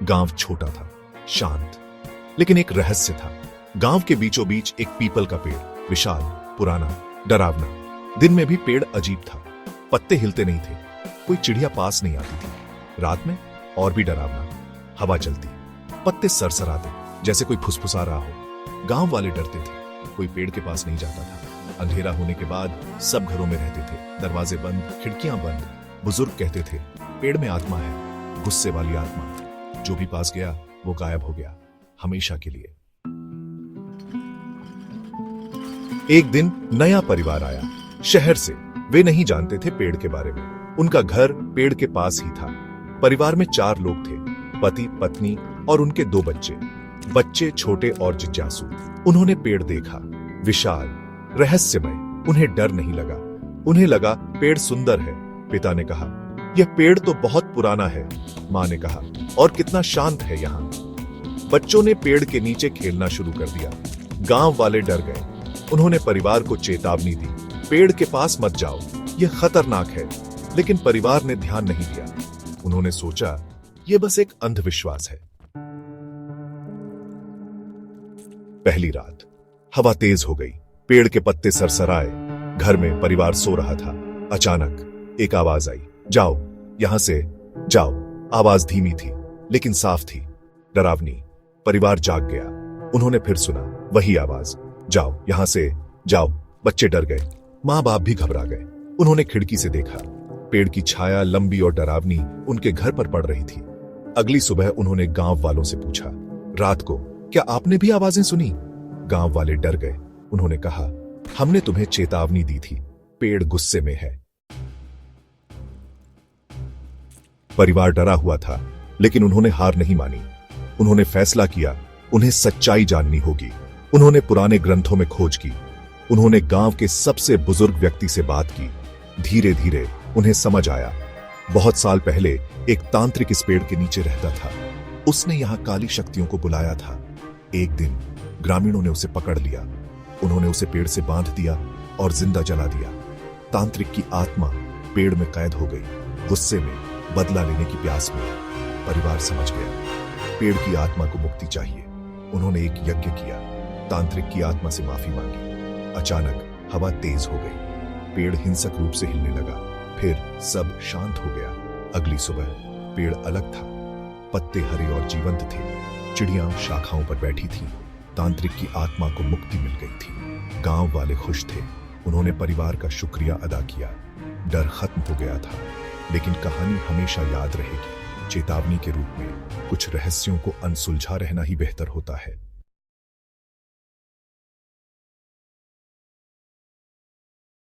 गांव छोटा था, शांत, लेकिन एक रहस्य था। गांव के बीचों बीच एक पीपल का पेड़, विशाल, पुराना, डरावना। दिन में भी पेड़ अजीब था, पत्ते हिलते नहीं थे, कोई चिड़िया पास नहीं आती थी। रात में और भी डरावना, हवा चलती, पत्ते सरसराते, जैसे कोई फुसफुसा रहा हो। गांव वाले डरते थे, कोई पेड़ के पास नहीं जाता था। अंधेरा होने के बाद सब घरों में रहते थे, दरवाजे बंद, खिड़कियां बंद। बुजुर्ग कहते थे, पेड़ में आत्मा है, गुस्से वाली आत्मा। जो भी पास गया वो गायब हो गया, हमेशा के लिए। एक दिन नया परिवार आया शहर से। वे नहीं जानते थे पेड़ के बारे में। उनका घर पेड़ के पास ही था। परिवार में 4 लोग थे, पति, पत्नी और उनके 2 बच्चे। बच्चे छोटे और जिज्ञासु। उन्होंने पेड़ देखा, विशाल, रहस्यमय। उन्हें डर नहीं लगा, उन्हें लगा पेड़ सुंदर है। पिता ने कहा, यह पेड़ तो बहुत पुराना है। मां ने कहा, और कितना शांत है यहाँ। बच्चों ने पेड़ के नीचे खेलना शुरू कर दिया। गांव वाले डर गए। उन्होंने परिवार को चेतावनी दी, पेड़ के पास मत जाओ, यह खतरनाक है। लेकिन परिवार ने ध्यान नहीं दिया। उन्होंने सोचा, यह बस एक अंधविश्वास है। पहली रात, हवा तेज हो गई, पेड़ के पत्ते सरसराए। घर में परिवार सो रहा था। अचानक एक आवाज आई, जाओ यहां से जाओ। आवाज धीमी थी लेकिन साफ थी, डरावनी। परिवार जाग गया। उन्होंने फिर सुना वही आवाज, जाओ यहां से जाओ। बच्चे डर गए, मां बाप भी घबरा गए। उन्होंने खिड़की से देखा, पेड़ की छाया लंबी और डरावनी उनके घर पर पड़ रही थी। अगली सुबह उन्होंने गांव वालों से पूछा, रात को क्या आपने भी आवाजें सुनी? गांव वाले डर गए। उन्होंने कहा, हमने तुम्हें चेतावनी दी थी, पेड़ गुस्से में है। परिवार डरा हुआ था, लेकिन उन्होंने हार नहीं मानी। उन्होंने फैसला किया, उन्हें सच्चाई जाननी होगी। उन्होंने पुराने ग्रंथों में खोज की। उन्होंने गांव के सबसे बुजुर्ग व्यक्ति से बात की। धीरे धीरे उन्हें समझ आया, बहुत साल पहले एक तांत्रिक इस पेड़ के नीचे रहता था। उसने यहां काली शक्तियों को बुलाया था। एक दिन ग्रामीणों ने उसे पकड़ लिया। उन्होंने उसे पेड़ से बांध दिया और जिंदा जला दिया। तांत्रिक की आत्मा पेड़ में कैद हो गई, गुस्से में, बदला लेने की प्यास में। परिवार समझ गया, पेड़ की आत्मा को मुक्ति चाहिए। उन्होंने एक यज्ञ किया, तांत्रिक की आत्मा से माफी मांगी। अचानक हवा तेज हो गई, पेड़ हिंसक रूप से हिलने लगा। फिर सब शांत हो गया। अगली सुबह पेड़ अलग था, पत्ते हरे और जीवंत थे। चिड़ियां शाखाओं पर बैठी थीं। तांत्रिक की आत्मा को मुक्ति मिल गई थी। गांव वाले खुश थे। उन्होंने परिवार का शुक्रिया अदा किया। डर खत्म हो गया था, लेकिन कहानी हमेशा याद रहेगी, चेतावनी के रूप में। कुछ रहस्यों को अनसुलझा रहना ही बेहतर होता है।